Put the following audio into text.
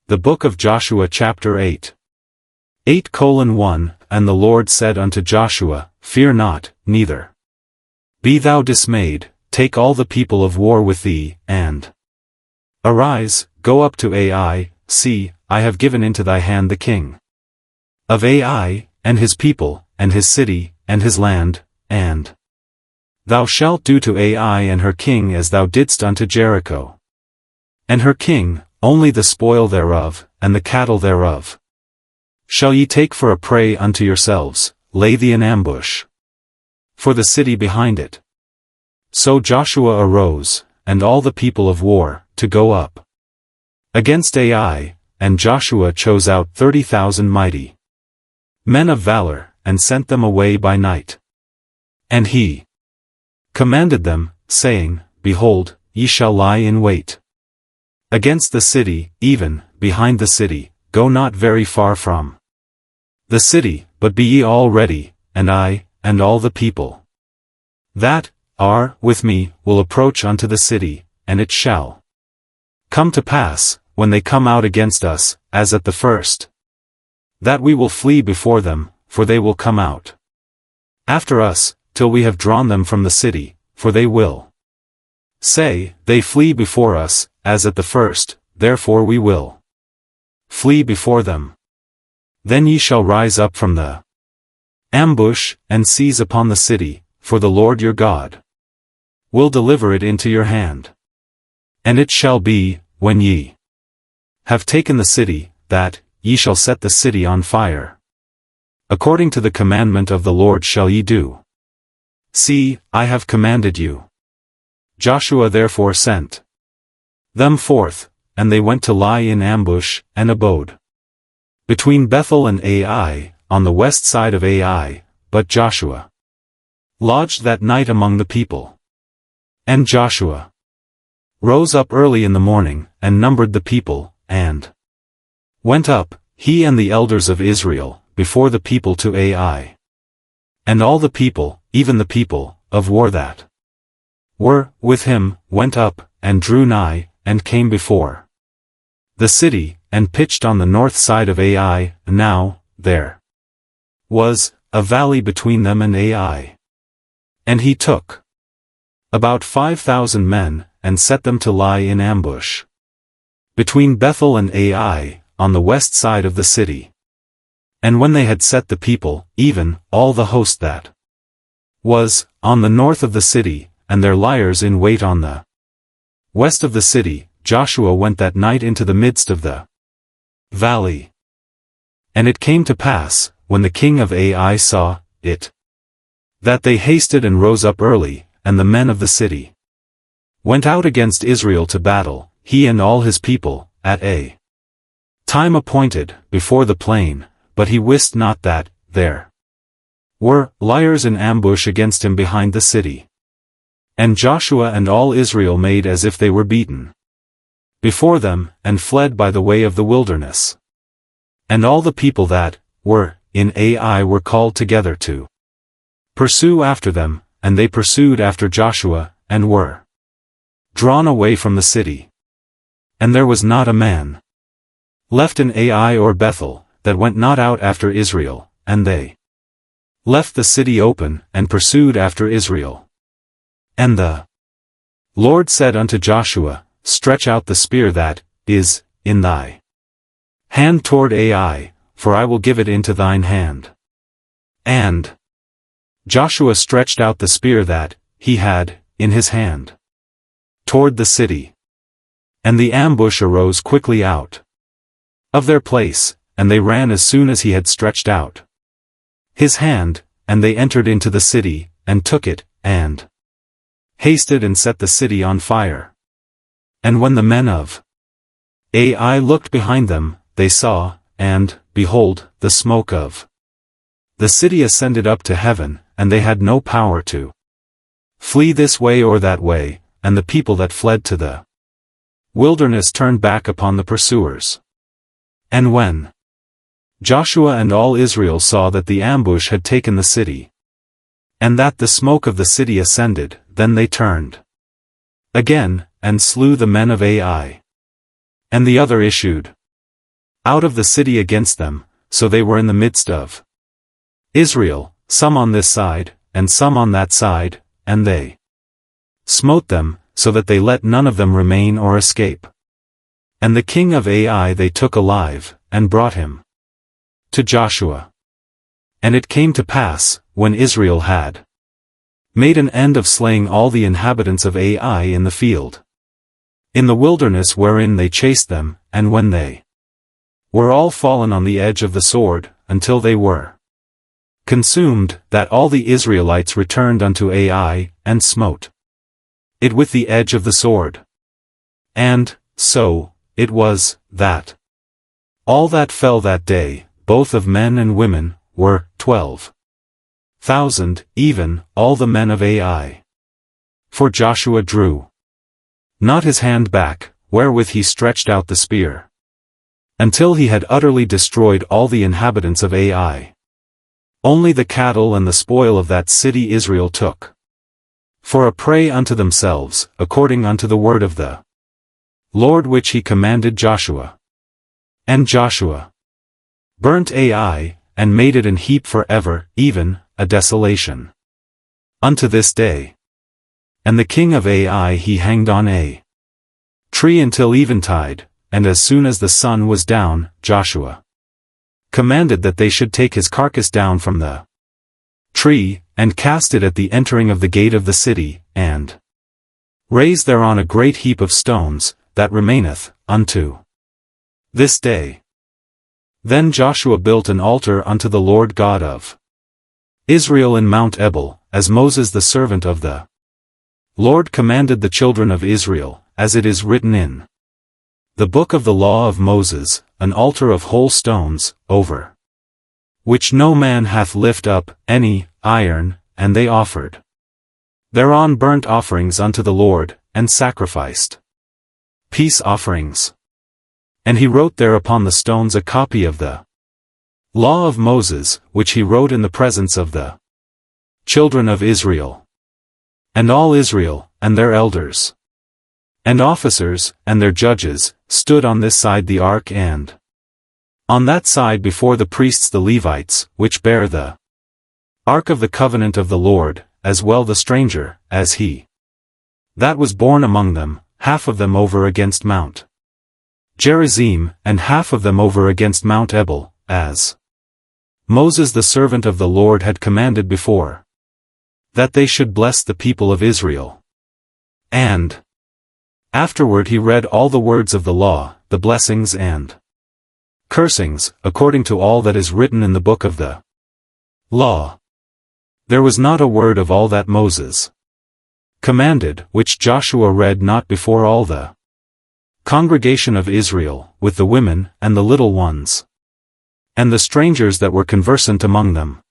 The Book of Joshua chapter 8. 8:1 And the Lord said unto Joshua, Fear not, neither be thou dismayed, take all the people of war with thee, and arise, go up to Ai, see, I have given into thy hand the king of Ai, and his people, and his city, and his land, and thou shalt do to Ai and her king as thou didst unto Jericho. And her king, only the spoil thereof, and the cattle thereof, shall ye take for a prey unto yourselves, lay thee in ambush for the city behind it. So Joshua arose, and all the people of war, to go up against Ai, and Joshua chose out 30,000 mighty men of valor, and sent them away by night. And he commanded them, saying, Behold, ye shall lie in wait against the city, even behind the city, go not very far from the city, but be ye all ready, and I, and all the people that are with me, will approach unto the city, and it shall come to pass, when they come out against us, as at the first, that we will flee before them, for they will come out after us, till we have drawn them from the city, for they will say, They flee before us, as at the first, therefore we will flee before them. Then ye shall rise up from the ambush, and seize upon the city, for the Lord your God will deliver it into your hand. And it shall be, when ye have taken the city, that ye shall set the city on fire. According to the commandment of the Lord shall ye do. See, I have commanded you. Joshua therefore sent them forth, and they went to lie in ambush, and abode between Bethel and Ai, on the west side of Ai, but Joshua lodged that night among the people. And Joshua rose up early in the morning, and numbered the people, and went up, he and the elders of Israel, before the people to Ai. And all the people, even the people of war that were with him, went up, and drew nigh, and came before the city, and pitched on the north side of Ai. Now, there was a valley between them and Ai. And he took about 5,000 men, and set them to lie in ambush between Bethel and Ai, on the west side of the city. And when they had set the people, even all the host that was on the north of the city, and their liers in wait on the west of the city, Joshua went that night into the midst of the valley. And it came to pass, when the king of Ai saw it, that they hasted and rose up early, and the men of the city went out against Israel to battle, he and all his people, at a time appointed, before the plain, but he wist not that there were liers in ambush against him behind the city. And Joshua and all Israel made as if they were beaten before them, and fled by the way of the wilderness. And all the people that were in Ai were called together to pursue after them, and they pursued after Joshua, and were drawn away from the city. And there was not a man left in Ai or Bethel, that went not out after Israel, and they left the city open, and pursued after Israel. And the Lord said unto Joshua, Stretch out the spear that is in thy hand toward Ai, for I will give it into thine hand. And Joshua stretched out the spear that he had in his hand toward the city. And the ambush arose quickly out of their place, and they ran as soon as he had stretched out his hand, and they entered into the city, and took it, and hasted and set the city on fire. And when the men of Ai looked behind them, they saw, and, behold, the smoke of the city ascended up to heaven, and they had no power to flee this way or that way, and the people that fled to the wilderness turned back upon the pursuers. And when Joshua and all Israel saw that the ambush had taken the city, and that the smoke of the city ascended, then they turned again, and slew the men of Ai. And the other issued out of the city against them, so they were in the midst of Israel, some on this side, and some on that side, and they smote them, so that they let none of them remain or escape. And the king of Ai they took alive, and brought him to Joshua. And it came to pass, when Israel had made an end of slaying all the inhabitants of Ai in the field, in the wilderness wherein they chased them, and when they were all fallen on the edge of the sword, until they were consumed, that all the Israelites returned unto Ai, and smote it with the edge of the sword. And, so, it was, that all that fell that day, both of men and women, were 12,000, even, all the men of Ai. For Joshua drew not his hand back, wherewith he stretched out the spear, until he had utterly destroyed all the inhabitants of Ai. Only the cattle and the spoil of that city Israel took for a prey unto themselves, according unto the word of the Lord which he commanded Joshua. And Joshua burnt Ai, and made it an heap for ever, even, a desolation, unto this day. And the king of Ai he hanged on a tree until eventide, and as soon as the sun was down, Joshua commanded that they should take his carcass down from the tree, and cast it at the entering of the gate of the city, and raise thereon a great heap of stones, that remaineth, unto this day. Then Joshua built an altar unto the Lord God of Israel in Mount Ebal, as Moses the servant of the Lord commanded the children of Israel, as it is written in the book of the law of Moses, an altar of whole stones, over which no man hath lift up any iron, and they offered thereon burnt offerings unto the Lord, and sacrificed peace offerings. And he wrote there upon the stones a copy of the law of Moses, which he wrote in the presence of the children of Israel. And all Israel, and their elders, and officers, and their judges, stood on this side the ark and on that side before the priests the Levites, which bear the ark of the covenant of the Lord, as well the stranger, as he that was born among them, half of them over against Mount Gerizim, and half of them over against Mount Ebal, as Moses the servant of the Lord had commanded before, that they should bless the people of Israel. And afterward he read all the words of the law, the blessings and cursings, according to all that is written in the book of the law. There was not a word of all that Moses commanded, which Joshua read not before all the congregation of Israel, with the women, and the little ones, and the strangers that were conversant among them.